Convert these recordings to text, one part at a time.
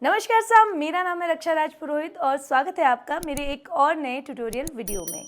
नमस्कार साहब, मेरा नाम है रक्षा राज पुरोहित और स्वागत है आपका मेरे एक और नए ट्यूटोरियल वीडियो में।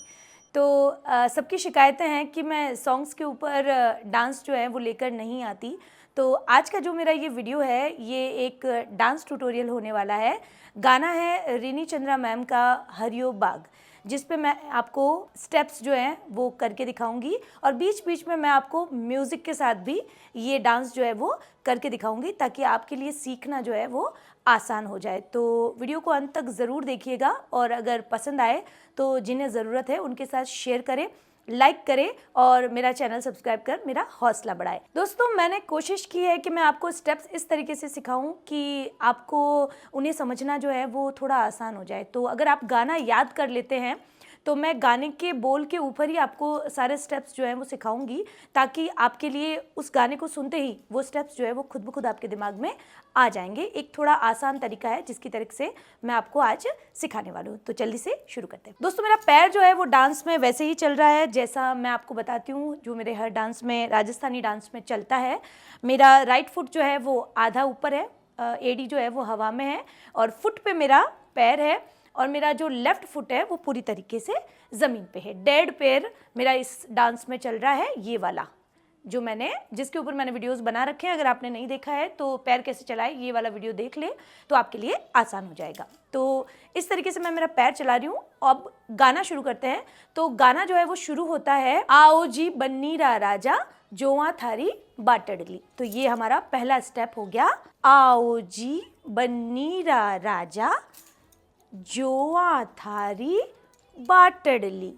तो सबकी शिकायतें हैं कि मैं सॉन्ग्स के ऊपर डांस जो है वो लेकर नहीं आती। तो आज का जो मेरा ये वीडियो है ये एक डांस ट्यूटोरियल होने वाला है। गाना है रिनी चंद्रा मैम का हरियो बाग, जिस पे मैं आपको स्टेप्स जो हैं वो करके दिखाऊंगी और बीच बीच में मैं आपको म्यूज़िक के साथ भी ये डांस जो है वो करके दिखाऊंगी ताकि आपके लिए सीखना जो है वो आसान हो जाए। तो वीडियो को अंत तक ज़रूर देखिएगा और अगर पसंद आए तो जिन्हें ज़रूरत है उनके साथ शेयर करें, लाइक करें और मेरा चैनल सब्सक्राइब कर मेरा हौसला बढ़ाए। दोस्तों, मैंने कोशिश की है कि मैं आपको स्टेप्स इस तरीके से सिखाऊं कि आपको उन्हें समझना जो है वो थोड़ा आसान हो जाए। तो अगर आप गाना याद कर लेते हैं तो मैं गाने के बोल के ऊपर ही आपको सारे स्टेप्स जो हैं वो सिखाऊंगी ताकि आपके लिए उस गाने को सुनते ही वो स्टेप्स जो है वो खुद ब खुद आपके दिमाग में आ जाएंगे। एक थोड़ा आसान तरीका है जिसकी तरफ से मैं आपको आज सिखाने वाली हूँ। तो जल्दी से शुरू करते हैं। दोस्तों, मेरा पैर जो है वो डांस में वैसे ही चल रहा है जैसा मैं आपको बताती हूँ, जो मेरे हर डांस में, राजस्थानी डांस में चलता है। मेरा राइट फुट जो है वो आधा ऊपर है, एडी जो है वो हवा में है और फुट पे मेरा पैर है और मेरा जो लेफ्ट फुट है वो पूरी तरीके से ज़मीन पे है। डेड पैर मेरा इस डांस में चल रहा है, ये वाला जो मैंने जिसके ऊपर मैंने वीडियोस बना रखे हैं। अगर आपने नहीं देखा है तो पैर कैसे चलाए ये वाला वीडियो देख ले तो आपके लिए आसान हो जाएगा। तो इस तरीके से मैं मेरा पैर चला रही हूँ। अब गाना शुरू करते हैं। तो गाना जो है वो शुरू होता है, आओ जी बन्नीरा राजा जोआ थारी बाटड़ली। तो ये हमारा पहला स्टेप हो गया, आओ जी बन्नीरा राजा जोआ थारी बाटड़ली।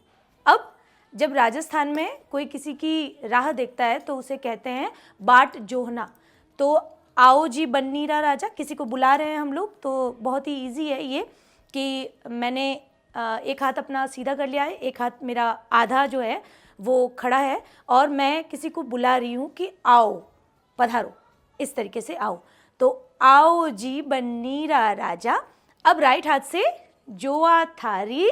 अब जब राजस्थान में कोई किसी की राह देखता है तो उसे कहते हैं बाट जोहना। तो आओ जी बन्नीरा राजा, किसी को बुला रहे हैं हम लोग, तो बहुत ही इजी है ये कि मैंने एक हाथ अपना सीधा कर लिया है, एक हाथ मेरा आधा जो है वो खड़ा है और मैं किसी को बुला रही हूँ कि आओ, पधारो, इस तरीके से आओ। तो आओ जी बन्नीरा राजा। अब राइट हाथ से जोआ थारी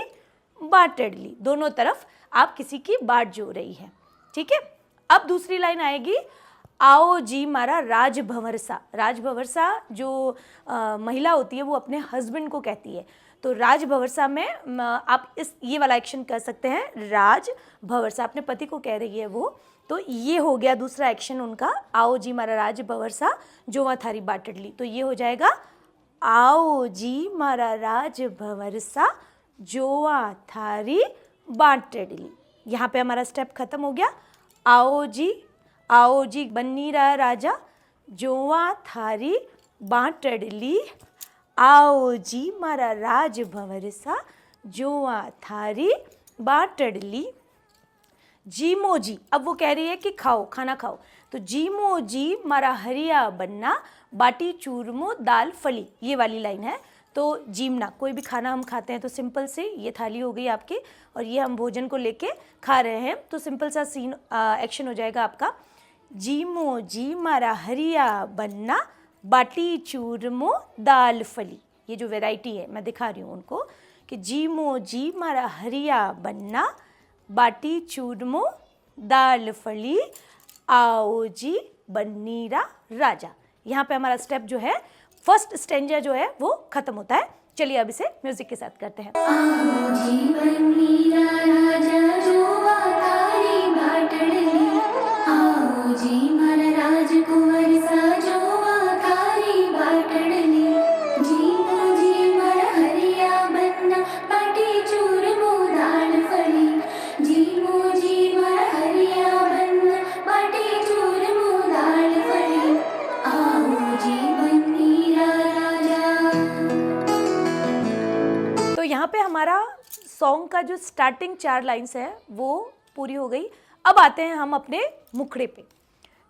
बाटड़ली, दोनों तरफ आप किसी की बाट जो रही है, ठीक है। अब दूसरी लाइन आएगी, आओ जी मारा राजभंवरसा। राजभंवरसा जो महिला होती है वो अपने हस्बैंड को कहती है। तो राजभंवरसा में आप ये वाला एक्शन कर सकते हैं, राजभंवरसा अपने पति को कह रही है वो। तो ये हो गया दूसरा एक्शन उनका, आओ जी मारा राजभंवरसा जोवा थारी बाटड़ली। तो ये हो जाएगा, आओ जी मारा राजभंवरसा जोआ थारी बाटड़ली। यहाँ पे हमारा स्टेप खत्म हो गया। आओ जी बन्नीरा राजा जोआ थारी बाटड़ली, आओ जी मारा राजभंवरसा जोआ थारी बाटड़ली। जीमो जी, अब वो कह रही है कि खाओ, खाना खाओ। तो जीमो जी मारा हरिया बन्ना बाटी चूरमो दाल फली, ये वाली लाइन है। तो जीमना, कोई भी खाना हम खाते हैं तो सिंपल से ये थाली हो गई आपकी और ये हम भोजन को लेके खा रहे हैं, तो सिंपल सा सीन एक्शन हो जाएगा आपका, जीमो जी मारा हरिया बन्ना बाटी चूरमो दाल फली। ये जो वैरायटी है मैं दिखा रही हूँ उनको कि जीमो जी मारा हरिया बन्ना बाटी चूरमो दाल फली, आओ जी बन्नीरा राजा। यहाँ पे हमारा स्टेप जो है, फर्स्ट स्टेंजा जो है वो खत्म होता है। चलिए अब इसे म्यूजिक के साथ करते हैं। आओ जी बन्नीरा राजा जोआ थारी बाटड़ली, आओ जी मारा राजकुंवर सा जोआ थारी बाटड़ली, जीमो जी मारा हरिया बन्ना बाटी चूरमो दाल फली, जीमो जी मारा हरिया बन्ना बाटी चूरमो दाल फली, आओ जी बन्नीरा राजा। तो यहाँ पे हमारा सॉन्ग का जो स्टार्टिंग 4 लाइन्स है वो पूरी हो गई। अब आते हैं हम अपने मुखड़े पे।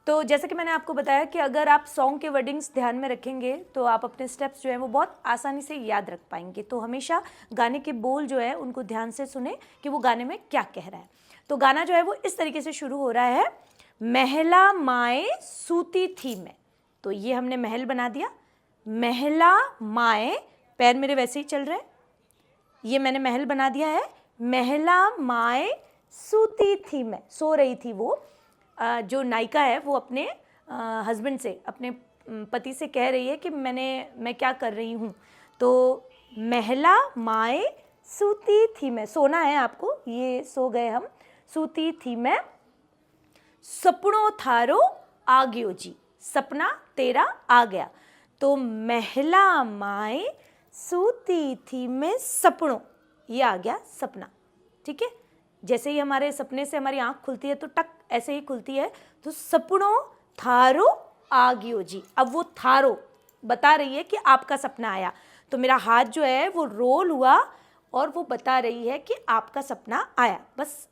तो जैसे कि मैंने आपको बताया कि अगर आप सॉन्ग के वर्डिंग्स ध्यान में रखेंगे तो आप अपने स्टेप्स जो हैं वो बहुत आसानी से याद रख पाएंगे। तो हमेशा गाने के बोल जो है उनको ध्यान से सुने कि वो गाने में क्या कह रहा है। तो गाना जो है वो इस तरीके से शुरू हो रहा है, महला माए सूती थी मैं। तो ये हमने महल बना दिया, महला माए, पैर मेरे वैसे ही चल रहे हैं, ये मैंने महल बना दिया है। महला माए सूती थी मैं, सो रही थी वो। जो नायिका है वो अपने हस्बैंड से, अपने पति से कह रही है कि मैं क्या कर रही हूँ। तो महला माए सूती थी मैं, सोना है आपको, ये सो गए हम। सूती थी मैं सपनों थारो आ गयो जी, सपना तेरा आ गया। तो महला माए सूती थी मैं सपनों, ये आ गया सपना। ठीक है, जैसे ही हमारे सपने से हमारी आंख खुलती है तो टक ऐसे ही खुलती है। तो सपनों थारो आ गयो जी, अब वो थारो बता रही है कि आपका सपना आया। तो मेरा हाथ जो है वो रोल हुआ और वो बता रही है कि आपका सपना आया। बस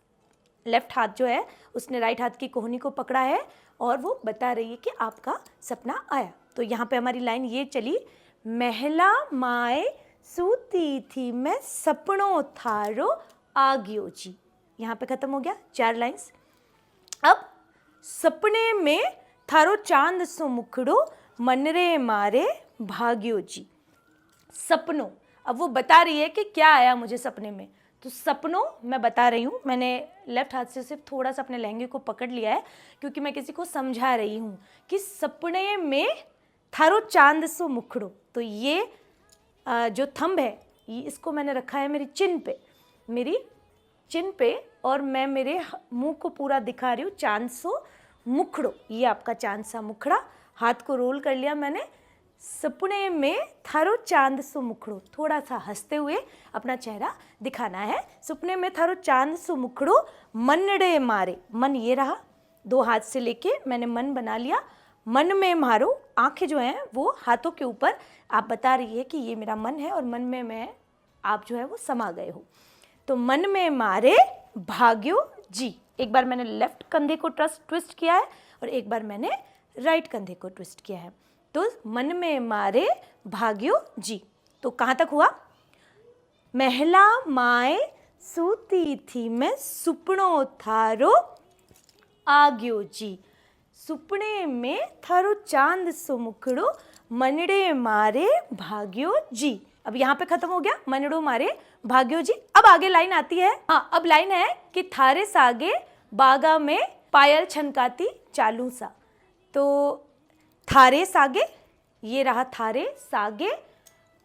लेफ्ट हाथ जो है उसने राइट हाथ की कोहनी को पकड़ा है और वो बता रही है कि आपका सपना आया। तो यहाँ पे हमारी लाइन ये चली, महला माए सूती थी मैं सपनों थारो आ गयो जी। यहाँ पे खत्म हो गया 4 लाइन्स। अब सपने में थारो चांद सो मुखड़ो मनरे मारे भाग्यो जी। सपनों, अब वो बता रही है कि क्या आया मुझे सपने में। तो सपनों मैं बता रही हूँ, मैंने लेफ्ट हाथ से सिर्फ थोड़ा सा अपने लहंगे को पकड़ लिया है क्योंकि मैं किसी को समझा रही हूँ कि सपने में थारो चांद सो मुखड़ो। तो ये जो थंब है इसको मैंने रखा है मेरी चिन पे और मैं मेरे मुंह को पूरा दिखा रही हूँ, चांद सो मुखड़ो, ये आपका चांद सा मुखड़ा। हाथ को रोल कर लिया मैंने, सपने में थारो चांद सो मुखड़ो, थोड़ा सा हंसते हुए अपना चेहरा दिखाना है। सपने में थारो चांद सो मुखड़ो मनड़े मारे, मन ये रहा, 2 हाथ से लेके मैंने मन बना लिया। मन में मारो, आंखें जो हैं वो हाथों के ऊपर, आप बता रही है कि ये मेरा मन है और मन में आप जो है वो समा गए हो। तो मन में मारे भाग्यो जी, एक बार मैंने लेफ्ट कंधे को ट्विस्ट किया है और एक बार मैंने राइट कंधे को ट्विस्ट किया है। तो मन में मारे भाग्यो जी। तो कहाँ तक हुआ? महला माए सूती थी मैं सुपनों थारो आ गयो जी, सुपने में थारो चांद सो मुखड़ो मनड़े मारे भाग्यो जी। अब यहाँ पे खत्म हो गया, मनड़ो मारे भाग्यो जी। अब आगे लाइन आती है, हाँ अब लाइन है कि थारे सागे बागा में पायल छनकाती चालू सा। तो थारे सागे, ये रहा थारे सागे,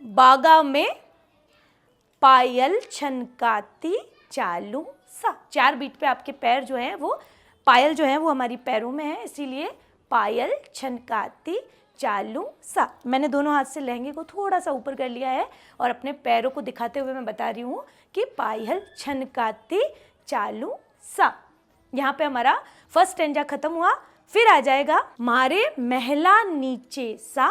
बागा में पायल छनकाती चालू सा। 4 बीट पे आपके पैर जो हैं वो, पायल जो है वो हमारी पैरों में है, इसीलिए पायल छनकाती चालू सा। मैंने दोनों हाथ से लहंगे को थोड़ा सा ऊपर कर लिया है और अपने पैरों को दिखाते हुए मैं बता रही हूँ कि पायल छनकाती चालू सा। यहाँ पे हमारा फर्स्ट स्टैंजा खत्म हुआ। फिर आ जाएगा मारे महला नीचे सा,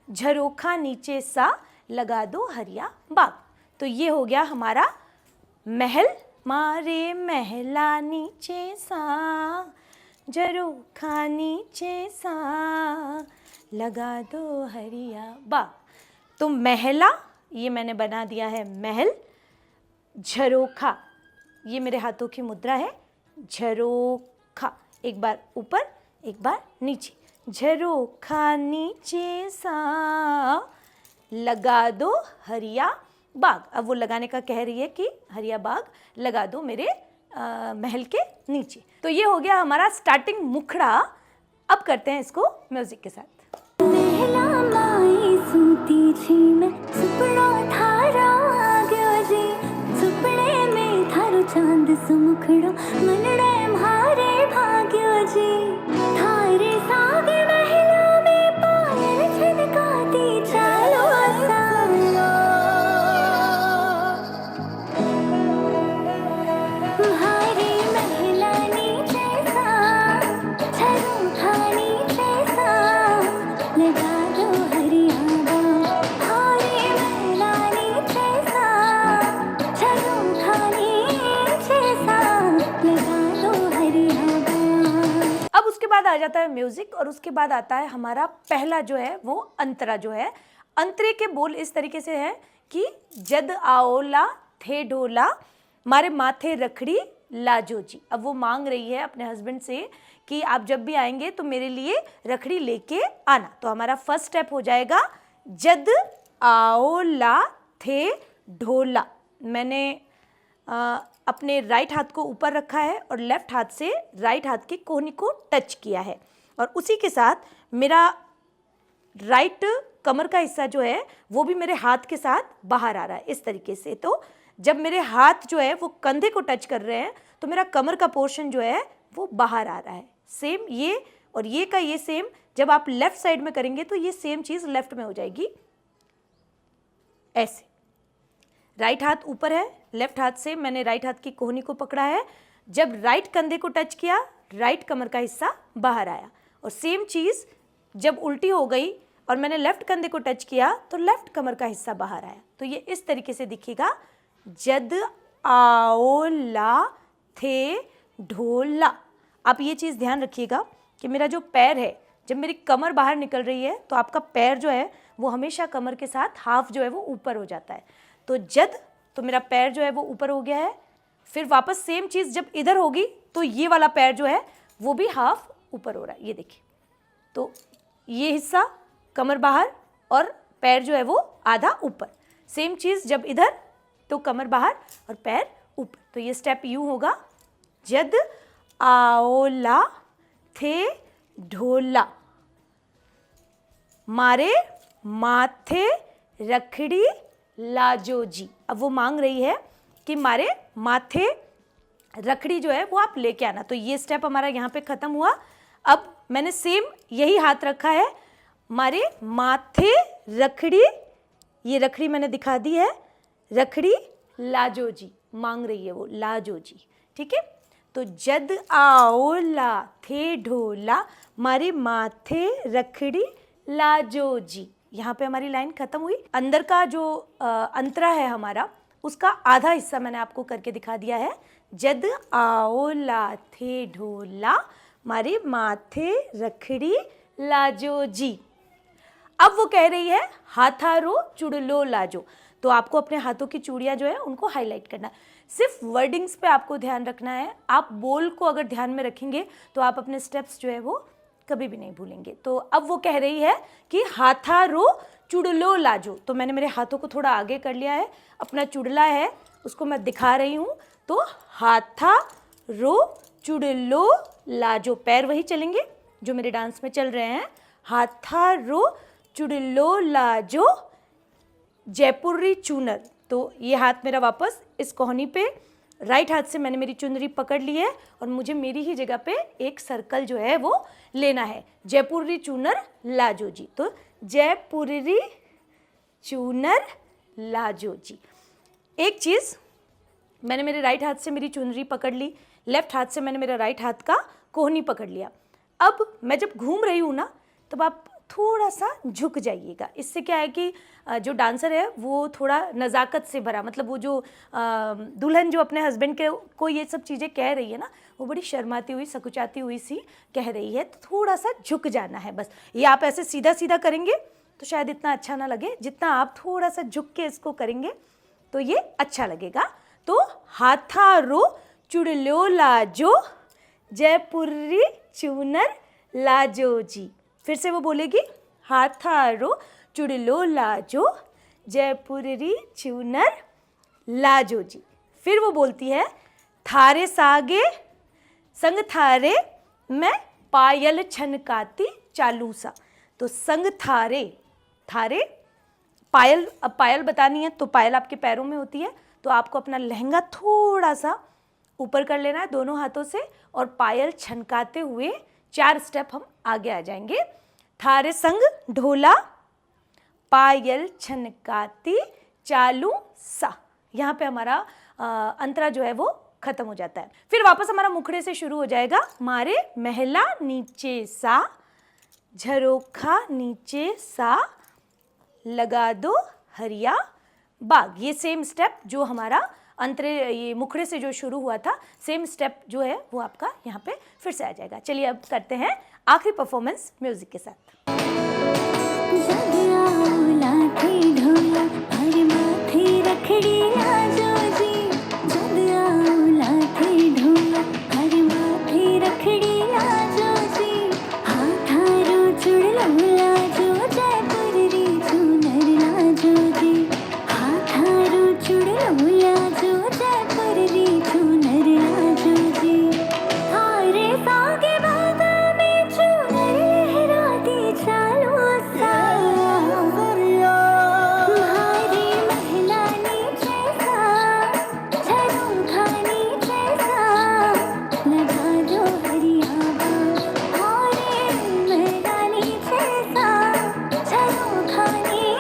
झरोखा नीचे सा, लगा दो हरिया बाग। तो ये हो गया हमारा महल, मारे महला नीचे सा, झरोखा नीचे सा, लगा दो हरिया बाग। तो महला ये मैंने बना दिया है महल, झरोखा ये मेरे हाथों की मुद्रा है, झरोखा एक बार ऊपर एक बार नीचे, झरोखा नीचे सा, लगा दो हरिया बाग। अब वो लगाने का कह रही है कि हरिया बाग लगा दो मेरे महल के नीचे। तो ये हो गया हमारा स्टार्टिंग मुखड़ा। अब करते हैं इसको म्यूजिक के साथ। महला माई सूती थी मैं सुपना थारा आ गयो जी, सुपने में थारो चांद सो मुखड़ो मनड़े मारे भाग्यो जी। थारे सागे महला में पायल छनकाती चालो सा, भारी महला नीचे सा, झरोखा नीचे सा, लगा दो हरिया बाग। भारी महला नीचे सा, झरोखा नीचे सा, लगा दो हरिया बाग। अब उसके बाद आ जाता है म्यूजिक और उसके बाद आता है हमारा पहला जो है वो अंतरा जो है। अंतरे के बोल इस तरीके से है कि जद आओला थे ढोला मारे माथे रखड़ी लाजो जी। अब वो मांग रही है अपने हस्बैंड से कि आप जब भी आएंगे तो मेरे लिए रखड़ी लेके आना। तो हमारा फर्स्ट स्टेप हो जाएगा जद आओला थे ढोला। मैंने अपने राइट हाथ को ऊपर रखा है और लेफ्ट हाथ से राइट हाथ की कोहनी को टच किया है और उसी के साथ मेरा राइट कमर का हिस्सा जो है वो भी मेरे हाथ के साथ बाहर आ रहा है इस तरीके से। तो जब मेरे हाथ जो है वो कंधे को टच कर रहे हैं तो मेरा कमर का पोर्शन जो है वो बाहर आ रहा है। सेम ये और ये का ये सेम जब आप लेफ्ट साइड में करेंगे तो ये सेम चीज़ लेफ्ट में हो जाएगी ऐसे। राइट हाथ ऊपर है, लेफ्ट हाथ से मैंने राइट हाथ की कोहनी को पकड़ा है। जब राइट कंधे को टच किया राइट कमर का हिस्सा बाहर आया। और सेम चीज़ जब उल्टी हो गई और मैंने लेफ्ट कंधे को टच किया तो लेफ्ट कमर का हिस्सा बाहर आया। तो ये इस तरीके से दिखेगा, जद आओ ला थे ढोला। आप ये चीज़ ध्यान रखिएगा कि मेरा जो पैर है, जब मेरी कमर बाहर निकल रही है तो आपका पैर जो है वो हमेशा कमर के साथ हाफ जो है वो ऊपर हो जाता है। तो जद, तो मेरा पैर जो है वो ऊपर हो गया है। फिर वापस सेम चीज़ जब इधर होगी तो ये वाला पैर जो है वो भी हाफ ऊपर हो रहा है, ये देखिए। तो ये हिस्सा कमर बाहर और पैर जो है वो आधा ऊपर। सेम चीज़ जब इधर तो कमर बाहर और पैर ऊपर। तो ये स्टेप यूँ होगा, जद आओला थे ढोला, मारे माथे रखड़ी लाजो जी। अब वो मांग रही है कि मारे माथे रखड़ी जो है वो आप लेके आना। तो ये स्टेप हमारा यहाँ पे ख़त्म हुआ। अब मैंने सेम यही हाथ रखा है, मारे माथे रखड़ी, ये रखड़ी मैंने दिखा दी है, रखड़ी लाजो जी मांग रही है वो, लाजो जी, ठीक है। तो जद आओ ला थे ढोला, मारे माथे रखड़ी लाजो जी। यहाँ पे हमारी लाइन खत्म हुई। अंदर का जो अंतरा है हमारा, उसका आधा हिस्सा मैंने आपको करके दिखा दिया है। जद आओ ला थे ढोला, मारे माथे रखड़ी लाजो जी। अब वो कह रही है हाथारो चुड़लो लाजो। तो आपको अपने हाथों की चूड़ियाँ जो है उनको हाईलाइट करना है। सिर्फ वर्डिंग्स पे आपको ध्यान रखना है। आप बोल को अगर ध्यान में रखेंगे तो आप अपने स्टेप्स जो है वो कभी भी नहीं भूलेंगे। तो अब वो कह रही है कि हाथारो चुड़लो लाजो। तो मैंने मेरे हाथों को थोड़ा आगे कर लिया है, अपना चुड़ला है उसको मैं दिखा रही हूँ। तो हाथारो चुड़लो लाजो, पैर वही चलेंगे जो मेरे डांस में चल रहे हैं। हाथारो चुड़लो लाजो जयपुरी चूनर। तो ये हाथ मेरा वापस इस कोहनी पे, राइट हाथ से मैंने मेरी चुनरी पकड़ ली है और मुझे मेरी ही जगह पे एक सर्कल जो है वो लेना है। जयपुरी चूनर लाजो जी। तो जयपुरी चूनर लाजो जी। एक चीज़, मैंने मेरे राइट हाथ से मेरी चुनरी पकड़ ली, लेफ्ट हाथ से मैंने मेरा राइट हाथ का कोहनी पकड़ लिया। अब मैं जब घूम रही हूँ ना तब आप थोड़ा सा झुक जाइएगा। इससे क्या है कि जो डांसर है वो थोड़ा नज़ाकत से भरा, मतलब वो जो दुल्हन जो अपने हस्बैंड के को ये सब चीज़ें कह रही है ना, वो बड़ी शर्माती हुई सकुचाती हुई सी कह रही है। तो थोड़ा सा झुक जाना है बस। ये आप ऐसे सीधा सीधा करेंगे तो शायद इतना अच्छा ना लगे, जितना आप थोड़ा सा झुक के इसको करेंगे तो ये अच्छा लगेगा। तो हाथारो चुड़लो लाजो जयपुरी चूनर लाजो जी। फिर से वो बोलेगी, हाथारो चुड़लो लाजो जयपुरी चूनर लाजो जी। फिर वो बोलती है, थारे सागे संग थारे मैं पायल छनकाती चालू सा। तो संग थारे, थारे पायल, अब पायल बतानी है तो पायल आपके पैरों में होती है। तो आपको अपना लहंगा थोड़ा सा ऊपर कर लेना है दोनों हाथों से और पायल छनकाते हुए 4 स्टेप हम आगे आ जाएंगे। थारे संग ढोला पायल छनकाती चालू सा। यहाँ पे हमारा अंतरा जो है वो खत्म हो जाता है। फिर वापस हमारा मुखड़े से शुरू हो जाएगा। मारे महला नीचे सा, झरोखा नीचे सा, लगा दो हरिया बाग। ये सेम स्टेप जो हमारा अंतरे, ये मुखड़े से जो शुरू हुआ था, सेम स्टेप जो है वो आपका यहाँ पे फिर से आ जाएगा। चलिए अब करते हैं आखिरी परफॉर्मेंस म्यूजिक के साथ।